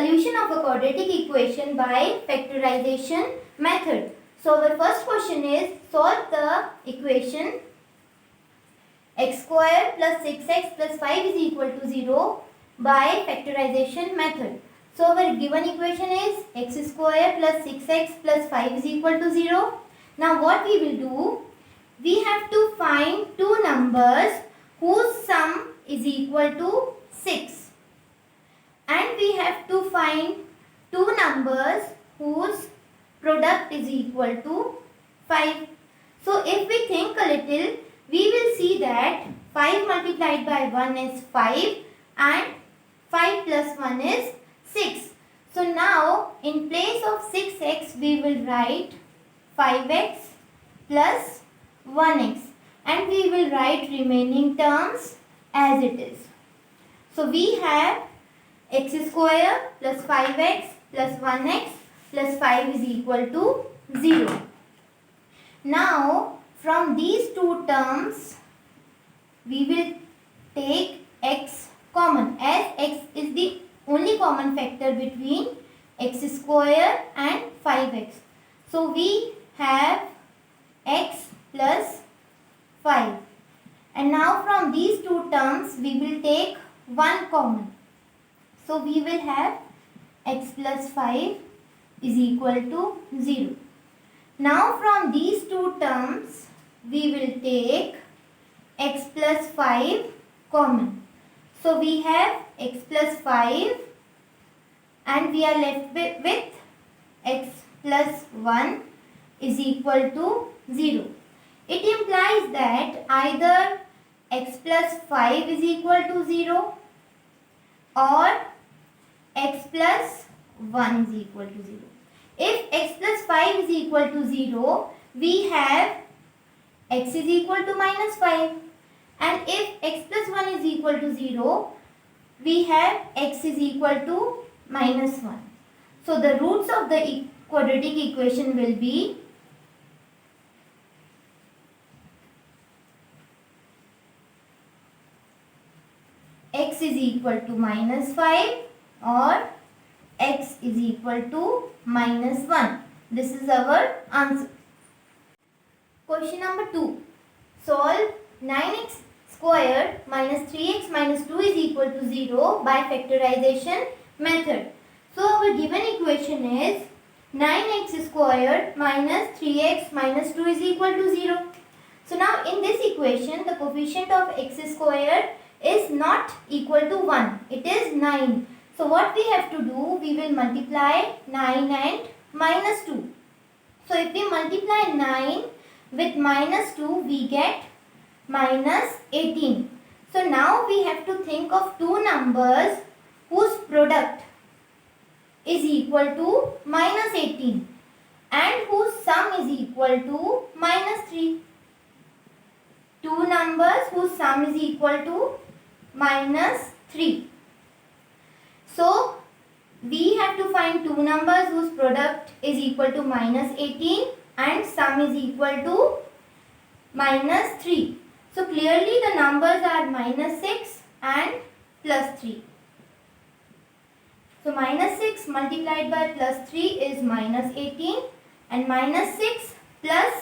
Solution of a quadratic equation by factorization method. So our first question is solve the equation x square plus 6x plus 5 is equal to 0 by factorization method. So our given equation is x square plus 6x plus 5 is equal to 0. Now what we will do? We have to find two numbers whose sum is equal to 6. And we have to find two numbers whose product is equal to 5. So if we think a little, we will see that 5 multiplied by 1 is 5 and 5 plus 1 is 6. So now in place of 6x we will write 5x plus 1x and we will write remaining terms as it is. So we have x square plus 5x plus 1x plus 5 is equal to 0. Now from these two terms we will take x common, as x is the only common factor between x square and 5x. So we have x plus 5. And now from these two terms we will take one common. So we will have x plus 5 is equal to 0. Now from these two terms we will take x plus 5 common. So we have x plus 5 and we are left with x plus 1 is equal to 0. It implies that either x plus 5 is equal to 0 or x plus 1 is equal to 0. If x plus 5 is equal to 0, we have x is equal to minus 5. And if x plus 1 is equal to 0, we have x is equal to minus 1. So the roots of the quadratic equation will be x is equal to minus 5 or x is equal to minus 1. This is our answer. Question number 2. Solve 9x squared minus 3x minus 2 is equal to 0 by factorization method. So our given equation is 9x squared minus 3x minus 2 is equal to 0. So now in this equation the coefficient of x squared is not equal to 1. It is 9. So what we have to do, we will multiply 9 and minus 2. So if we multiply 9 with minus 2, we get minus 18. So now we have to think of two numbers whose product is equal to minus 18 and whose sum is equal to minus 3. Two numbers whose sum is equal to minus 3. So we have to find two numbers whose product is equal to minus 18 and sum is equal to minus 3. So clearly the numbers are minus 6 and plus 3. So minus 6 multiplied by plus 3 is minus 18 and minus 6 plus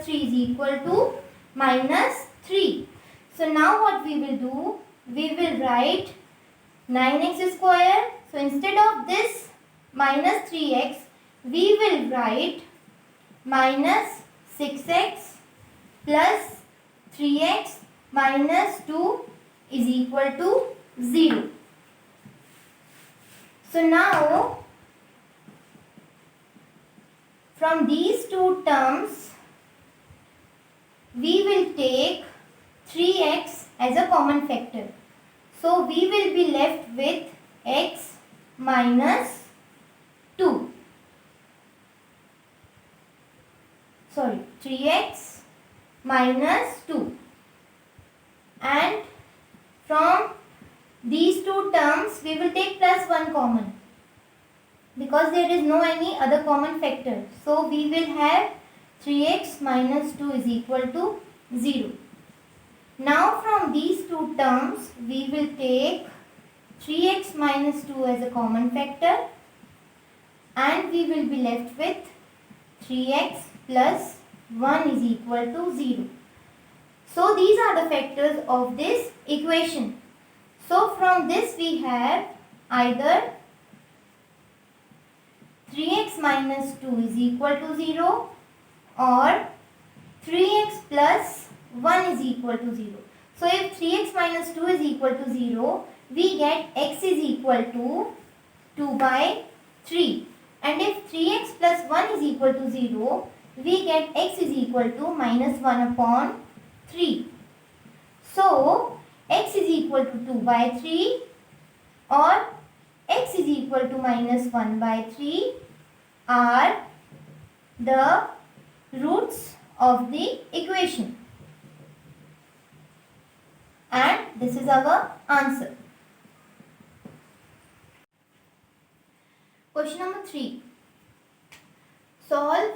3 is equal to minus 3. So now what we will do, we will write 9x square. So instead of this minus 3x, we will write minus 6x plus 3x minus 2 is equal to 0. So now from these two terms, we will take 3x as a common factor. So we will be left with x minus 2. 3x minus 2. And from these two terms, we will take plus 1 common because there is no any other common factor. So we will have 3x minus 2 is equal to 0. Now from these two terms we will take 3x minus 2 as a common factor, and we will be left with 3x plus 1 is equal to 0. So these are the factors of this equation. So from this we have either 3x minus 2 is equal to 0 or 3x plus 1 is equal to 0. So if 3x minus 2 is equal to 0, we get x is equal to 2 by 3. And if 3x plus 1 is equal to 0, we get x is equal to minus 1 upon 3. So x is equal to 2 by 3 or x is equal to minus 1 by 3 are the roots of the equation. And this is our answer. Question number 3. Solve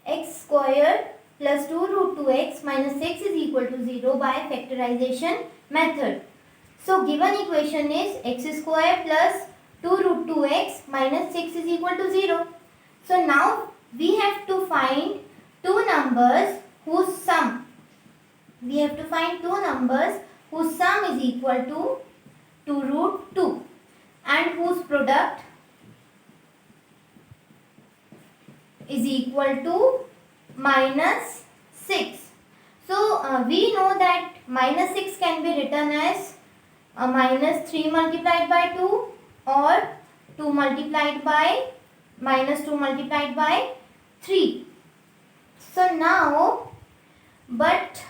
x squared plus 2 root 2x minus 6 is equal to 0 by factorization method. So given equation is x squared plus 2 root 2x minus 6 is equal to 0. So now we have to find two numbers whose sum. We have to find two numbers whose sum is equal to 2 root 2 and whose product is equal to minus 6. So we know that minus 6 can be written as minus 3 multiplied by 2 or 2 multiplied by minus 2 multiplied by 3. So now, but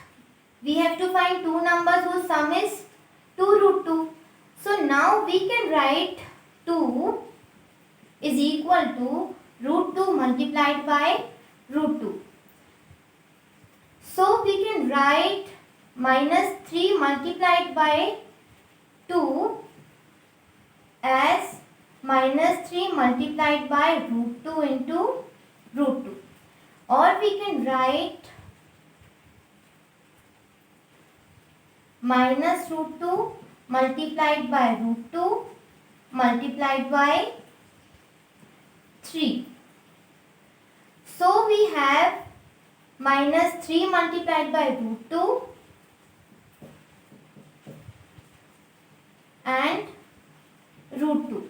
we have to find two numbers whose sum is 2 root 2. So now we can write 2 is equal to root 2 multiplied by root 2. So we can write minus 3 multiplied by 2 as minus 3 multiplied by root 2 into root 2. Or we can write minus root 2 multiplied by root 2 multiplied by 3. So we have minus 3 multiplied by root 2 and root 2.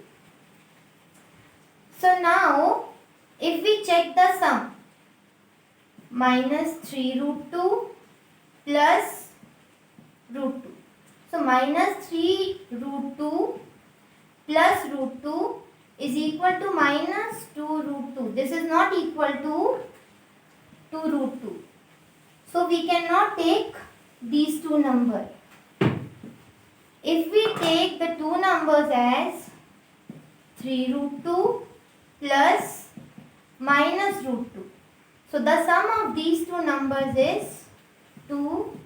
So now if we check the sum, minus 3 root 2 plus root 2. So minus 3 root 2 plus root 2 is equal to minus 2 root 2. This is not equal to 2 root 2. So we cannot take these two numbers. If we take the two numbers as 3 root 2 plus minus root 2. So the sum of these two numbers is 2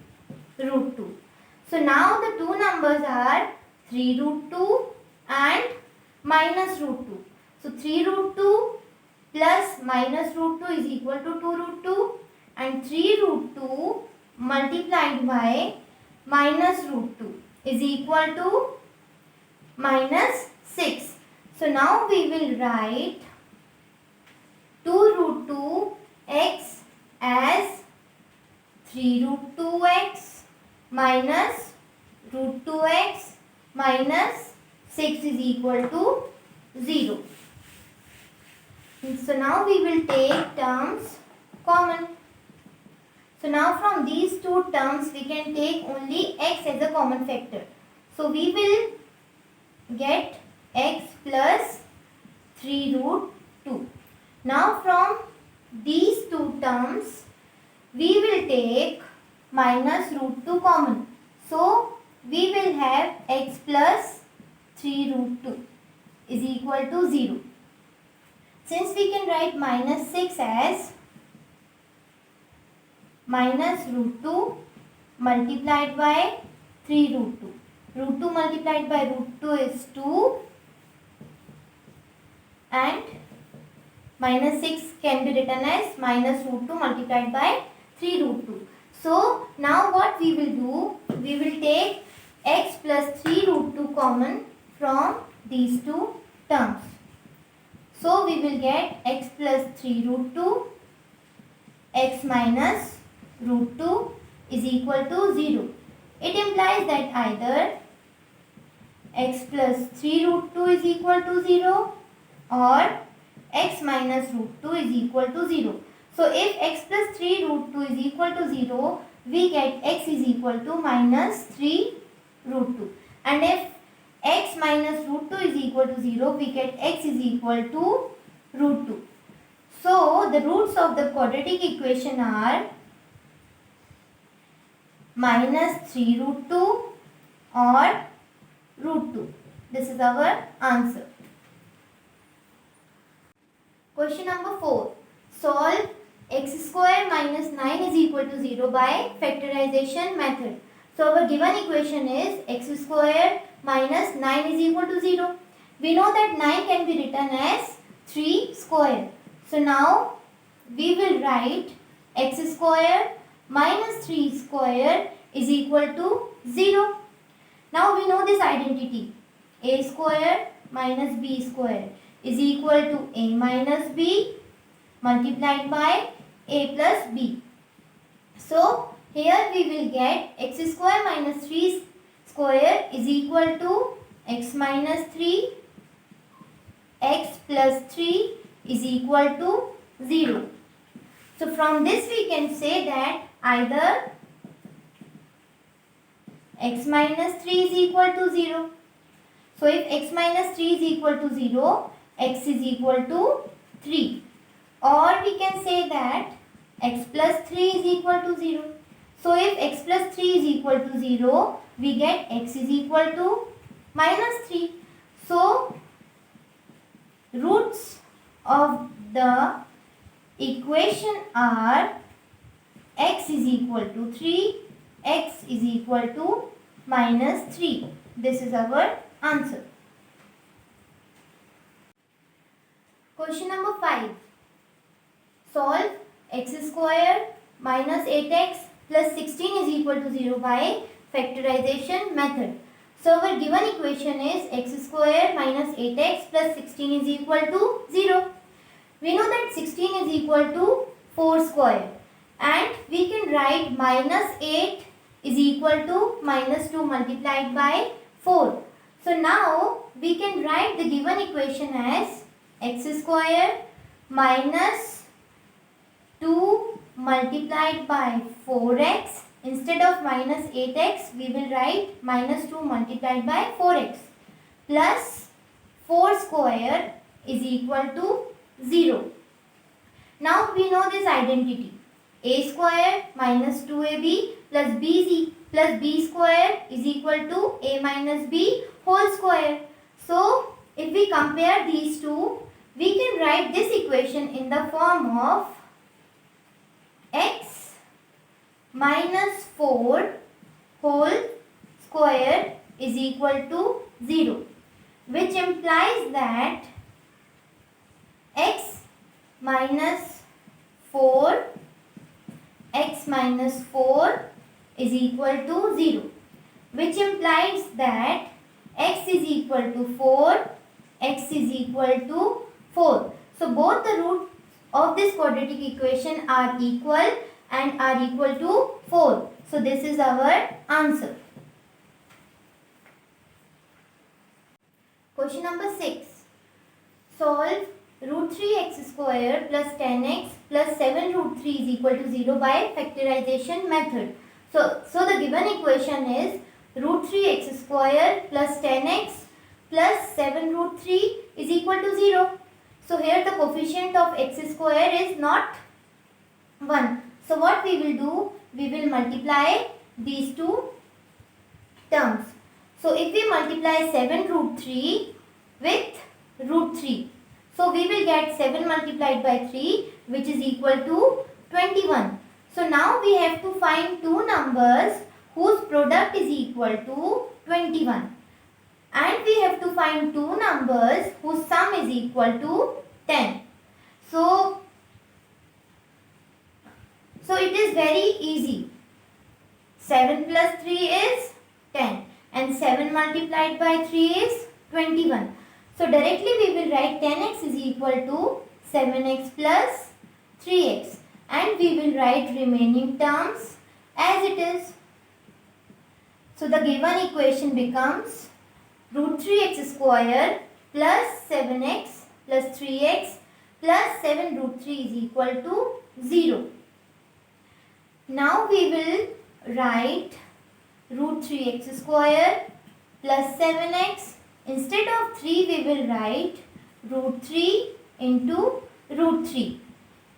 root 2. So now the two numbers are 3 root 2 and minus root 2. So 3 root 2 plus minus root 2 is equal to 2 root 2 and 3 root 2 multiplied by minus root 2 is equal to minus 6. So now we will write 2 root 2 x as 3 root 2x minus root 2x minus 6 is equal to 0. So now we will take terms common. So now from these two terms we can take only x as a common factor. So we will get x plus 3 root 2. Now from these two terms we will take minus root 2 common. So we will have x plus 3 root 2 is equal to 0. Since we can write minus 6 as minus root 2 multiplied by 3 root 2. Root 2 multiplied by root 2 is 2 and minus 6 can be written as minus root 2 multiplied by 3 root 2. So now what we will do, we will take x plus 3 root 2 common from these two terms. So we will get x plus 3 root 2, x minus root 2 is equal to 0. It implies that either x plus 3 root 2 is equal to 0 or x minus root 2 is equal to 0. So if x plus 3 root 2 is equal to 0, we get x is equal to minus 3 root 2. And if x minus root 2 is equal to 0, we get x is equal to root 2. So the roots of the quadratic equation are minus 3 root 2 or root 2. This is our answer. Question number 4. Solve x square minus 9 is equal to 0 by factorization method. So our given equation is x square minus 9 is equal to 0. We know that 9 can be written as 3 square. So now we will write x square minus 3 square is equal to 0. Now we know this identity. A square minus b square is equal to a minus b multiplied by a plus b. So here we will get x square minus 3 square is equal to x minus 3, x plus 3 is equal to 0. So from this we can say that either x minus 3 is equal to 0. So if x minus 3 is equal to 0, x is equal to 3. Or we can say that x plus 3 is equal to 0. So if x plus 3 is equal to 0, we get x is equal to minus 3. So roots of the equation are x is equal to 3, x is equal to minus 3. This is our answer. Question number 5. Solve x square minus 8x plus 16 is equal to 0 by factorization method. So our given equation is x square minus 8x plus 16 is equal to 0. We know that 16 is equal to 4 square and we can write minus 8 is equal to minus 2 multiplied by 4. So now we can write the given equation as x square minus 2 multiplied by 4x. Instead of minus 8x, we will write minus 2 multiplied by 4x plus 4 square is equal to 0. Now we know this identity. A square minus 2ab plus b square is equal to a minus b whole square. So if we compare these two, we can write this equation in the form of x minus 4 whole square is equal to 0, which implies that x minus 4 is equal to 0, which implies that x is equal to 4, x is equal to 4. So both the roots of this quadratic equation are equal and are equal to 4. So this is our answer. Question number 6. Solve root 3x square plus 10x plus 7 root 3 is equal to 0 by factorization method. So the given equation is root 3x square plus 10x plus 7 root 3 is equal to 0. So here the coefficient of x square is not 1. So what we will do, we will multiply these two terms. So if we multiply 7 root 3 with root 3, so we will get 7 multiplied by 3, which is equal to 21. So now we have to find two numbers whose product is equal to 21. And we have to find two numbers whose sum is equal to 10. So it is very easy. 7 plus 3 is 10 and 7 multiplied by 3 is 21. So directly we will write 10x is equal to 7x plus 3x, and we will write remaining terms as it is. So the given equation becomes root 3x square plus 7x plus 3x plus 7 root 3 is equal to 0. Now we will write root 3x square plus 7x. Instead of 3 we will write root 3 into root 3.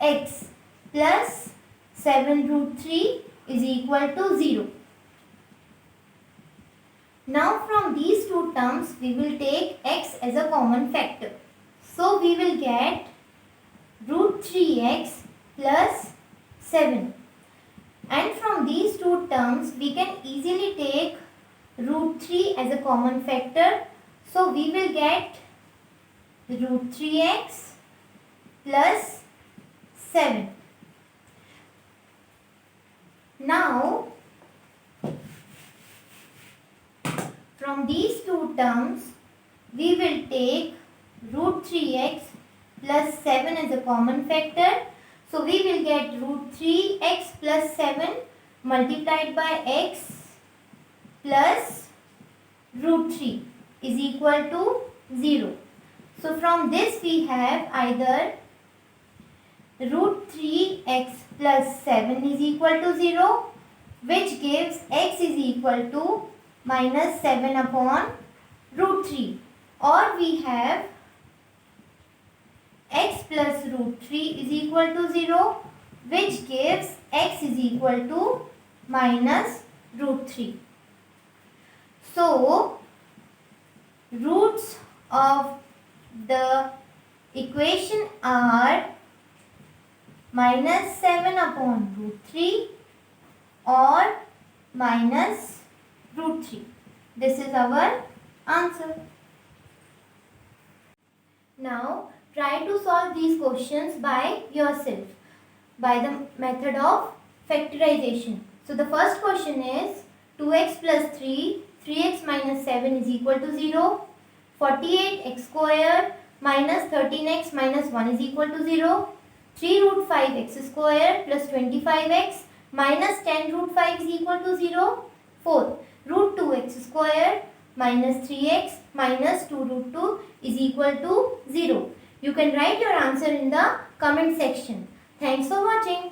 X plus 7 root 3 is equal to 0. Now from these two terms we will take x as a common factor. So we will get root 3x plus 7. And from these two terms we can easily take root 3 as a common factor. So we will get root 3x plus 7. Now from these two terms we will take root 3x plus 7 as a common factor. So we will get root 3x plus 7 multiplied by x plus root 3 is equal to 0. So from this we have either root 3x plus 7 is equal to 0, which gives x is equal to minus 7 upon root 3, or we have x plus root 3 is equal to 0, which gives x is equal to minus root 3. So roots of the equation are minus 7 upon root 3 or minus root 3. This is our answer. Now try to solve these questions by yourself by the method of factorization. So the first question is 2x plus 3, 3x minus 7 is equal to 0. 48x square minus 13x minus 1 is equal to 0. 3 root 5x square plus 25x minus 10 root 5 is equal to 0. 4. Root 2x square minus 3x minus 2 root 2 is equal to 0. You can write your answer in the comment section. Thanks for watching.